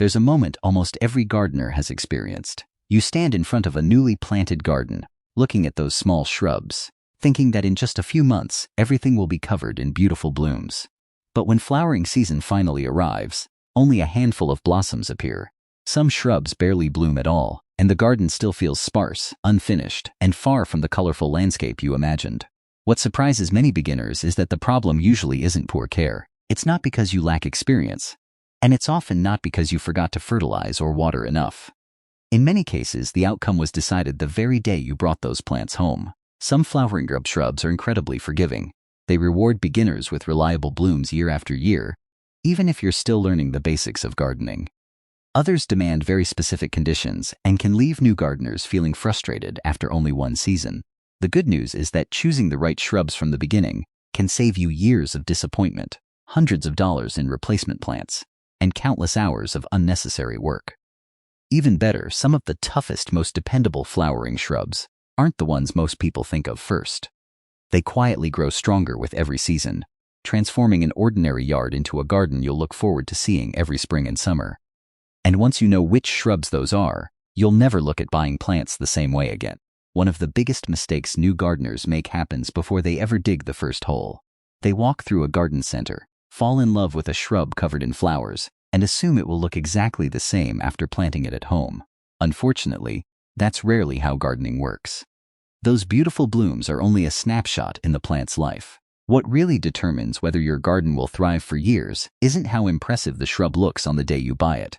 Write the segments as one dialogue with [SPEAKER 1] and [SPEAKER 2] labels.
[SPEAKER 1] There's a moment almost every gardener has experienced. You stand in front of a newly planted garden, looking at those small shrubs, thinking that in just a few months, everything will be covered in beautiful blooms. But when flowering season finally arrives, only a handful of blossoms appear. Some shrubs barely bloom at all, and the garden still feels sparse, unfinished, and far from the colorful landscape you imagined. What surprises many beginners is that the problem usually isn't poor care. It's not because you lack experience, and it's often not because you forgot to fertilize or water enough. In many cases, the outcome was decided the very day you brought those plants home. Some flowering shrubs are incredibly forgiving. They reward beginners with reliable blooms year after year, even if you're still learning the basics of gardening. Others demand very specific conditions and can leave new gardeners feeling frustrated after only one season. The good news is that choosing the right shrubs from the beginning can save you years of disappointment, hundreds of dollars in replacement plants, and countless hours of unnecessary work. Even better, some of the toughest, most dependable flowering shrubs aren't the ones most people think of first. They quietly grow stronger with every season, transforming an ordinary yard into a garden you'll look forward to seeing every spring and summer. And once you know which shrubs those are, you'll never look at buying plants the same way again. One of the biggest mistakes new gardeners make happens before they ever dig the first hole. They walk through a garden center, fall in love with a shrub covered in flowers, and assume it will look exactly the same after planting it at home. Unfortunately, that's rarely how gardening works. Those beautiful blooms are only a snapshot in the plant's life. What really determines whether your garden will thrive for years isn't how impressive the shrub looks on the day you buy it.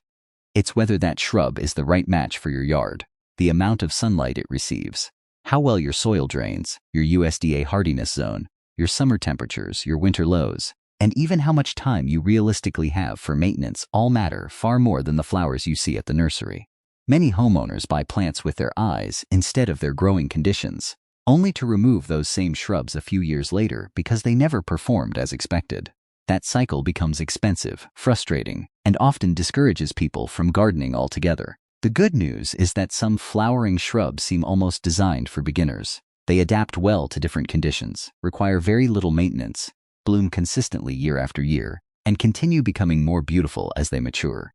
[SPEAKER 1] It's whether that shrub is the right match for your yard, the amount of sunlight it receives, how well your soil drains, your USDA hardiness zone, your summer temperatures, your winter lows, and even how much time you realistically have for maintenance all matter far more than the flowers you see at the nursery. Many homeowners buy plants with their eyes instead of their growing conditions, only to remove those same shrubs a few years later because they never performed as expected. That cycle becomes expensive, frustrating, and often discourages people from gardening altogether. The good news is that some flowering shrubs seem almost designed for beginners. They adapt well to different conditions, require very little maintenance, bloom consistently year after year, and continue becoming more beautiful as they mature.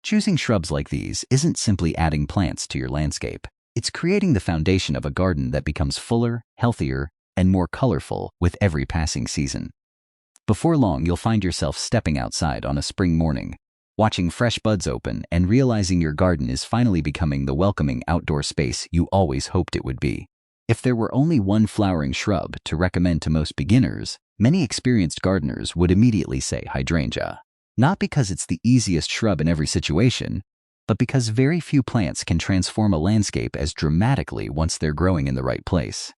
[SPEAKER 1] Choosing shrubs like these isn't simply adding plants to your landscape. It's creating the foundation of a garden that becomes fuller, healthier, and more colorful with every passing season. Before long, you'll find yourself stepping outside on a spring morning, watching fresh buds open and realizing your garden is finally becoming the welcoming outdoor space you always hoped it would be. If there were only one flowering shrub to recommend to most beginners, many experienced gardeners would immediately say hydrangea. Not because it's the easiest shrub in every situation, but because very few plants can transform a landscape as dramatically once they're growing in the right place.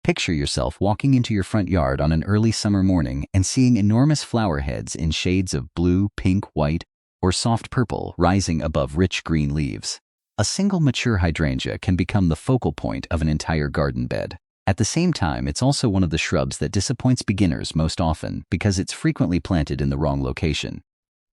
[SPEAKER 1] Picture yourself walking into your front yard on an early summer morning and seeing enormous flower heads in shades of blue, pink, white, or soft purple rising above rich green leaves. A single mature hydrangea can become the focal point of an entire garden bed. At the same time, it's also one of the shrubs that disappoints beginners most often because it's frequently planted in the wrong location.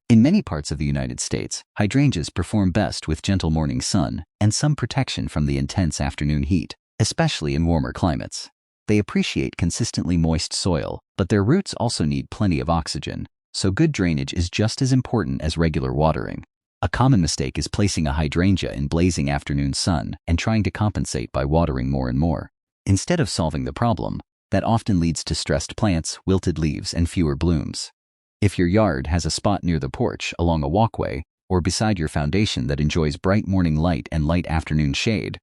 [SPEAKER 1] In many parts of the United States, hydrangeas perform best with gentle morning sun and some protection from the intense afternoon heat, especially in warmer climates. They appreciate consistently moist soil, but their roots also need plenty of oxygen, so good drainage is just as important as regular watering. A common mistake is placing a hydrangea in blazing afternoon sun and trying to compensate by watering more and more. Instead of solving the problem, that often leads to stressed plants, wilted leaves, and fewer blooms. If your yard has a spot near the porch, along a walkway, or beside your foundation that enjoys bright morning light and light afternoon shade,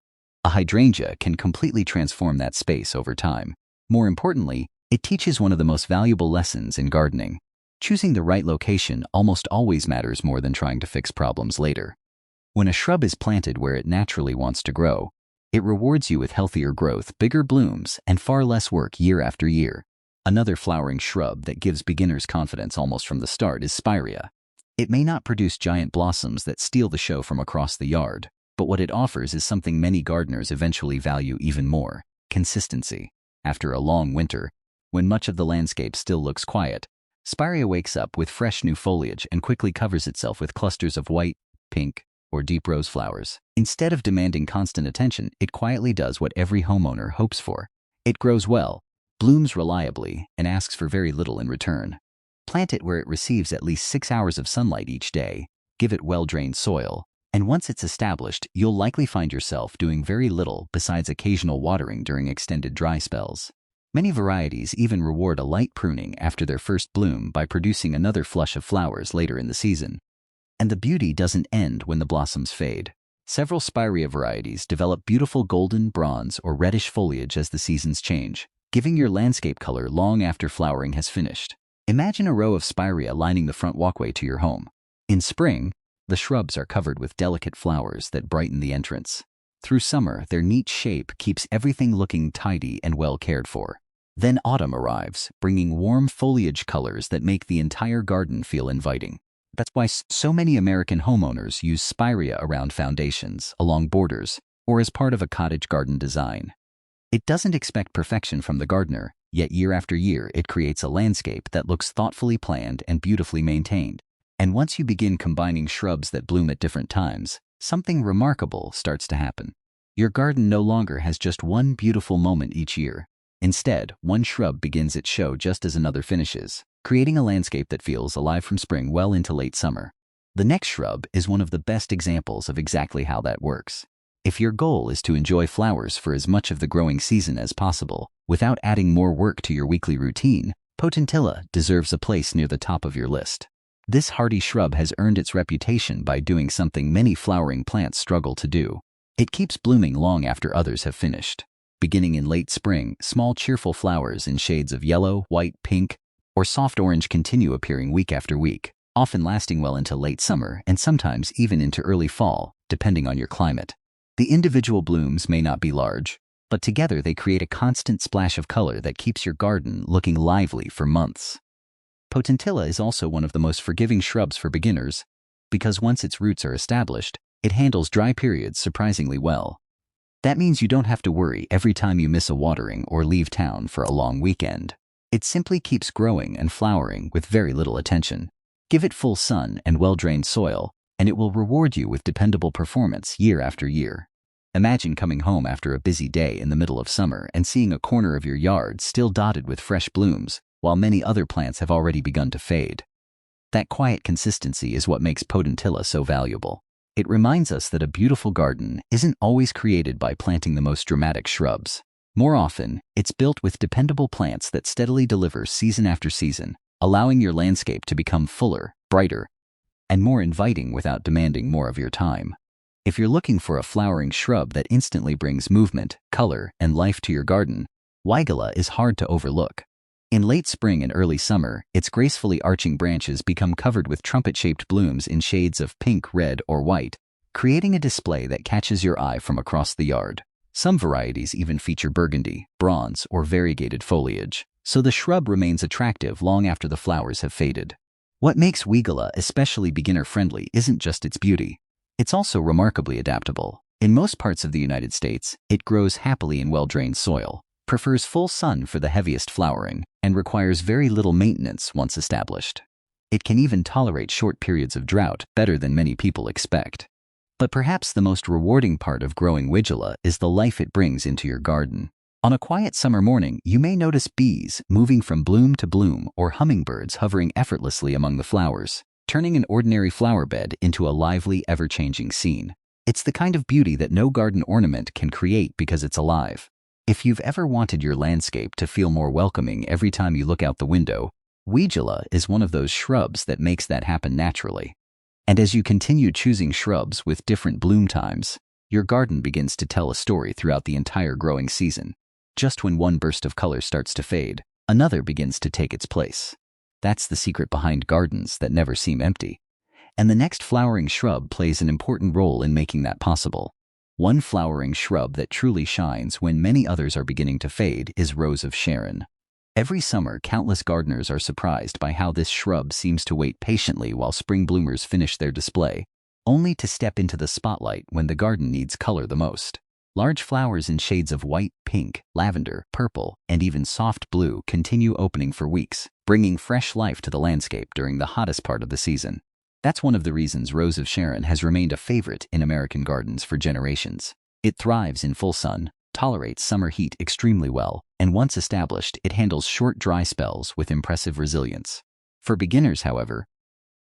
[SPEAKER 1] a hydrangea can completely transform that space over time. More importantly, it teaches one of the most valuable lessons in gardening. Choosing the right location almost always matters more than trying to fix problems later. When a shrub is planted where it naturally wants to grow, it rewards you with healthier growth, bigger blooms, and far less work year after year. Another flowering shrub that gives beginners confidence almost from the start is Spirea. It may not produce giant blossoms that steal the show from across the yard, but what it offers is something many gardeners eventually value even more: consistency. After a long winter, when much of the landscape still looks quiet, Spirea wakes up with fresh new foliage and quickly covers itself with clusters of white, pink, or deep rose flowers. Instead of demanding constant attention, it quietly does what every homeowner hopes for. It grows well, blooms reliably, and asks for very little in return. Plant it where it receives at least 6 hours of sunlight each day, give it well-drained soil, and once it's established, you'll likely find yourself doing very little besides occasional watering during extended dry spells. Many varieties even reward a light pruning after their first bloom by producing another flush of flowers later in the season. And the beauty doesn't end when the blossoms fade. Several Spirea varieties develop beautiful golden, bronze, or reddish foliage as the seasons change, giving your landscape color long after flowering has finished. Imagine a row of Spirea lining the front walkway to your home. In spring, the shrubs are covered with delicate flowers that brighten the entrance. Through summer, their neat shape keeps everything looking tidy and well cared for. Then autumn arrives, bringing warm foliage colors that make the entire garden feel inviting. That's why so many American homeowners use Spirea around foundations, along borders, or as part of a cottage garden design. It doesn't expect perfection from the gardener, yet year after year it creates a landscape that looks thoughtfully planned and beautifully maintained. And once you begin combining shrubs that bloom at different times, something remarkable starts to happen. Your garden no longer has just one beautiful moment each year. Instead, one shrub begins its show just as another finishes, creating a landscape that feels alive from spring well into late summer. The next shrub is one of the best examples of exactly how that works. If your goal is to enjoy flowers for as much of the growing season as possible, without adding more work to your weekly routine, Potentilla deserves a place near the top of your list. This hardy shrub has earned its reputation by doing something many flowering plants struggle to do. It keeps blooming long after others have finished. Beginning in late spring, small cheerful flowers in shades of yellow, white, pink, or soft orange continue appearing week after week, often lasting well into late summer and sometimes even into early fall, depending on your climate. The individual blooms may not be large, but together they create a constant splash of color that keeps your garden looking lively for months. Potentilla is also one of the most forgiving shrubs for beginners because once its roots are established, it handles dry periods surprisingly well. That means you don't have to worry every time you miss a watering or leave town for a long weekend. It simply keeps growing and flowering with very little attention. Give it full sun and well-drained soil, and it will reward you with dependable performance year after year. Imagine coming home after a busy day in the middle of summer and seeing a corner of your yard still dotted with fresh blooms, while many other plants have already begun to fade. That quiet consistency is what makes Potentilla so valuable. It reminds us that a beautiful garden isn't always created by planting the most dramatic shrubs. More often, it's built with dependable plants that steadily deliver season after season, allowing your landscape to become fuller, brighter, and more inviting without demanding more of your time. If you're looking for a flowering shrub that instantly brings movement, color, and life to your garden, Weigela is hard to overlook. In late spring and early summer, its gracefully arching branches become covered with trumpet-shaped blooms in shades of pink, red, or white, creating a display that catches your eye from across the yard. Some varieties even feature burgundy, bronze, or variegated foliage, so the shrub remains attractive long after the flowers have faded. What makes Weigela especially beginner-friendly isn't just its beauty. It's also remarkably adaptable. In most parts of the United States, it grows happily in well-drained soil, prefers full sun for the heaviest flowering, and requires very little maintenance once established. It can even tolerate short periods of drought better than many people expect. But perhaps the most rewarding part of growing Weigela is the life it brings into your garden. On a quiet summer morning, you may notice bees moving from bloom to bloom or hummingbirds hovering effortlessly among the flowers, turning an ordinary flower bed into a lively, ever-changing scene. It's the kind of beauty that no garden ornament can create because it's alive. If you've ever wanted your landscape to feel more welcoming every time you look out the window, Weigela is one of those shrubs that makes that happen naturally. And as you continue choosing shrubs with different bloom times, your garden begins to tell a story throughout the entire growing season. Just when one burst of color starts to fade, another begins to take its place. That's the secret behind gardens that never seem empty. And the next flowering shrub plays an important role in making that possible. One flowering shrub that truly shines when many others are beginning to fade is Rose of Sharon. Every summer, countless gardeners are surprised by how this shrub seems to wait patiently while spring bloomers finish their display, only to step into the spotlight when the garden needs color the most. Large flowers in shades of white, pink, lavender, purple, and even soft blue continue opening for weeks, bringing fresh life to the landscape during the hottest part of the season. That's one of the reasons Rose of Sharon has remained a favorite in American gardens for generations. It thrives in full sun, tolerates summer heat extremely well, and once established, it handles short dry spells with impressive resilience. For beginners, however,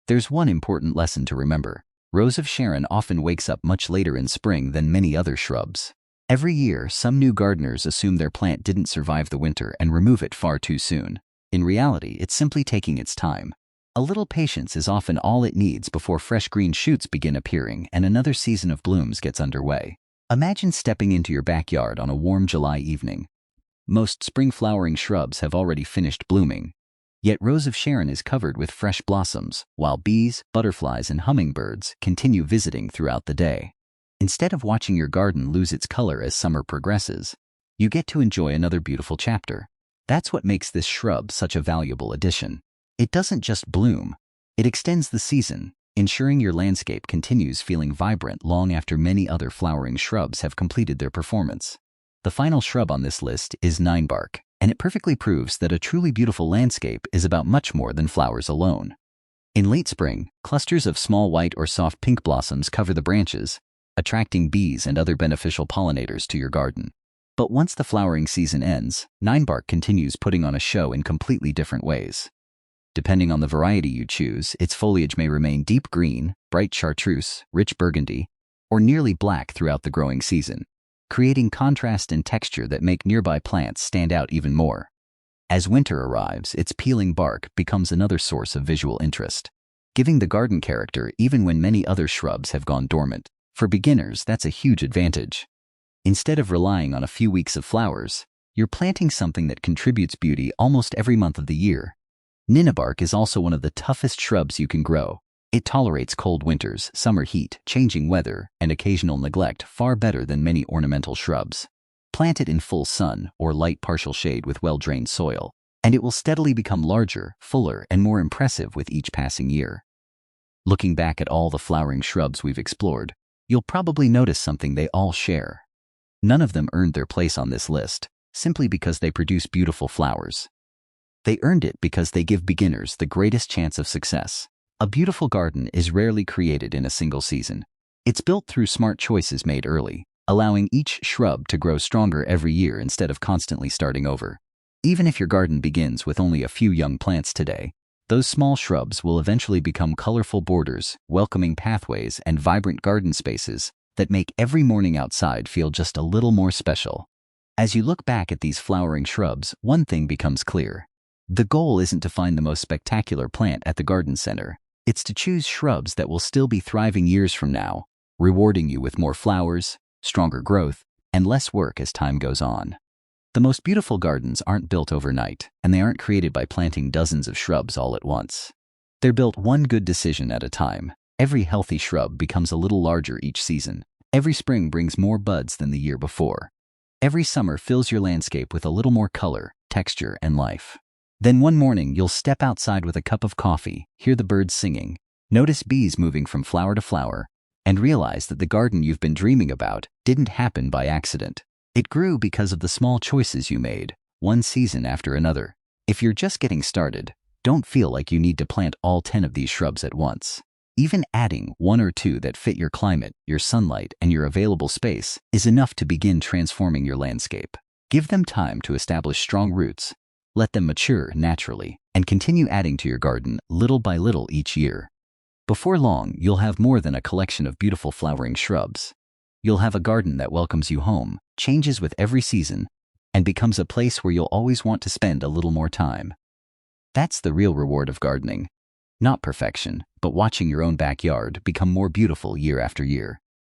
[SPEAKER 1] There's one important lesson to remember. Rose of Sharon often wakes up much later in spring than many other shrubs. Every year, some new gardeners assume their plant didn't survive the winter and remove it far too soon. In reality, it's simply taking its time. A little patience is often all it needs before fresh green shoots begin appearing and another season of blooms gets underway. Imagine stepping into your backyard on a warm July evening. Most spring flowering shrubs have already finished blooming. Yet Rose of Sharon is covered with fresh blossoms, while bees, butterflies, and hummingbirds continue visiting throughout the day. Instead of watching your garden lose its color as summer progresses, you get to enjoy another beautiful chapter. That's what makes this shrub such a valuable addition. It doesn't just bloom, it extends the season, ensuring your landscape continues feeling vibrant long after many other flowering shrubs have completed their performance. The final shrub on this list is Ninebark, and it perfectly proves that a truly beautiful landscape is about much more than flowers alone. In late spring, clusters of small white or soft pink blossoms cover the branches, attracting bees and other beneficial pollinators to your garden. But once the flowering season ends, Ninebark continues putting on a show in completely different ways. Depending on the variety you choose, its foliage may remain deep green, bright chartreuse, rich burgundy, or nearly black throughout the growing season, creating contrast and texture that make nearby plants stand out even more. As winter arrives, its peeling bark becomes another source of visual interest, giving the garden character even when many other shrubs have gone dormant. For beginners, that's a huge advantage. Instead of relying on a few weeks of flowers, you're planting something that contributes beauty almost every month of the year. Ninebark is also one of the toughest shrubs you can grow. It tolerates cold winters, summer heat, changing weather, and occasional neglect far better than many ornamental shrubs. Plant it in full sun or light partial shade with well-drained soil, and it will steadily become larger, fuller, and more impressive with each passing year. Looking back at all the flowering shrubs we've explored, you'll probably notice something they all share. None of them earned their place on this list, simply because they produce beautiful flowers. They earned it because they give beginners the greatest chance of success. A beautiful garden is rarely created in a single season. It's built through smart choices made early, allowing each shrub to grow stronger every year instead of constantly starting over. Even if your garden begins with only a few young plants today, those small shrubs will eventually become colorful borders, welcoming pathways, and vibrant garden spaces that make every morning outside feel just a little more special. As you look back at these flowering shrubs, one thing becomes clear. The goal isn't to find the most spectacular plant at the garden center. It's to choose shrubs that will still be thriving years from now, rewarding you with more flowers, stronger growth, and less work as time goes on. The most beautiful gardens aren't built overnight, and they aren't created by planting dozens of shrubs all at once. They're built one good decision at a time. Every healthy shrub becomes a little larger each season. Every spring brings more buds than the year before. Every summer fills your landscape with a little more color, texture, and life. Then one morning, you'll step outside with a cup of coffee, hear the birds singing, notice bees moving from flower to flower, and realize that the garden you've been dreaming about didn't happen by accident. It grew because of the small choices you made, one season after another. If you're just getting started, don't feel like you need to plant all 10 of these shrubs at once. Even adding 1 or 2 that fit your climate, your sunlight, and your available space is enough to begin transforming your landscape. Give them time to establish strong roots. Let them mature naturally, and continue adding to your garden little by little each year. Before long, you'll have more than a collection of beautiful flowering shrubs. You'll have a garden that welcomes you home, changes with every season, and becomes a place where you'll always want to spend a little more time. That's the real reward of gardening. Not perfection, but watching your own backyard become more beautiful year after year.